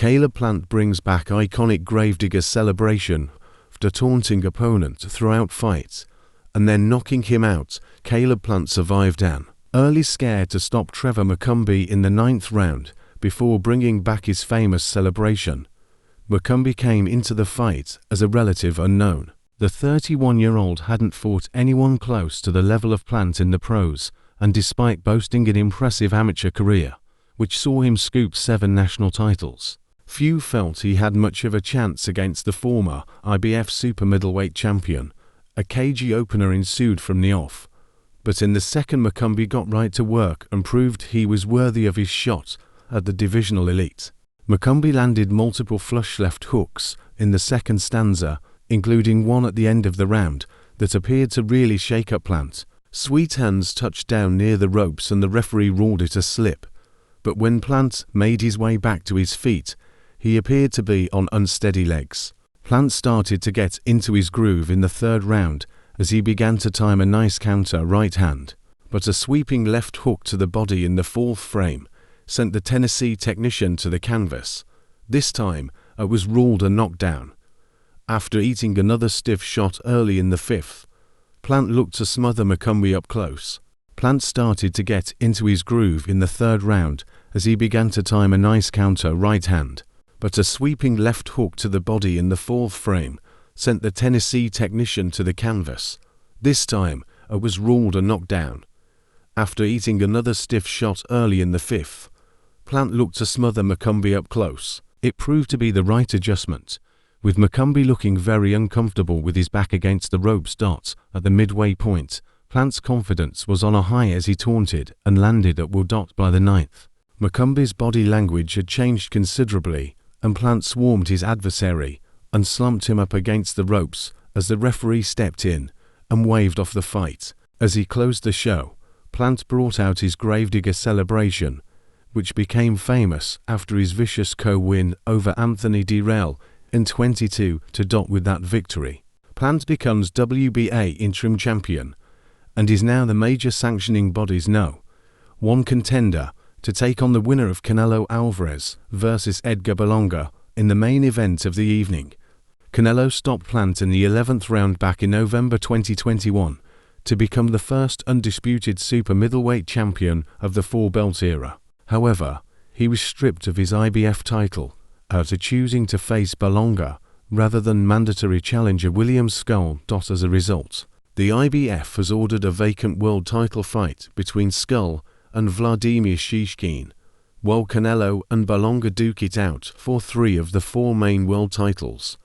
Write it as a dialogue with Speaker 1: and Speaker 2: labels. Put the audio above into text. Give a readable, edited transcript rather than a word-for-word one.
Speaker 1: Caleb Plant brings back iconic gravedigger celebration after taunting opponent throughout fight, and then knocking him out. Caleb Plant survived an early scare to stop Trevor McCumbee in the 9th round before bringing back his famous celebration. McCumbee came into the fight as a relative unknown. The 31-year-old hadn't fought anyone close to the level of Plant in the pros, and despite boasting an impressive amateur career, which saw him scoop 7 national titles, few felt he had much of a chance against the former IBF super middleweight champion. A cagey opener ensued from the off, but in the second McCumbee got right to work and proved he was worthy of his shot at the divisional elite. McCumbee landed multiple flush left hooks in the second stanza, including one at the end of the round that appeared to really shake up Plant. Sweet hands touched down near the ropes and the referee ruled it a slip, but when Plant made his way back to his feet, he appeared to be on unsteady legs. Plant started to get into his groove in the 3rd round as he began to time a nice counter right hand, but a sweeping left hook to the body in the 4th frame sent the Tennessee technician to the canvas. This time, it was ruled a knockdown. After eating another stiff shot early in the 5th, Plant looked to smother McCumbee up close. Plant started to get into his groove in the 3rd round as he began to time a nice counter right hand, but a sweeping left hook to the body in the 4th frame sent the Tennessee technician to the canvas. This time, it was ruled a knockdown. After eating another stiff shot early in the 5th, Plant looked to smother McCumbee up close. It proved to be the right adjustment, with McCumbee looking very uncomfortable with his back against the ropes. At the midway point, Plant's confidence was on a high as he taunted and landed at will. By the 9th, McCumbee's body language had changed considerably, and Plant swarmed his adversary and slumped him up against the ropes as the referee stepped in and waved off the fight. As he closed the show, Plant brought out his gravedigger celebration, which became famous after his vicious co-win over Anthony Dirrell in 22. With that victory, Plant becomes WBA interim champion and is now the major sanctioning body's No.1 contender to take on the winner of Canelo Alvarez versus Edgar Berlanga in the main event of the evening. Canelo stopped Plant in the 11th round back in November 2021 to become the first undisputed super middleweight champion of the 4-belt era. However, he was stripped of his IBF title after choosing to face Berlanga rather than mandatory challenger William Skull. As a result, the IBF has ordered a vacant world title fight between Skull and Vladimir Shishkin, while Canelo and Berlanga duke it out for 3 of the 4 main world titles.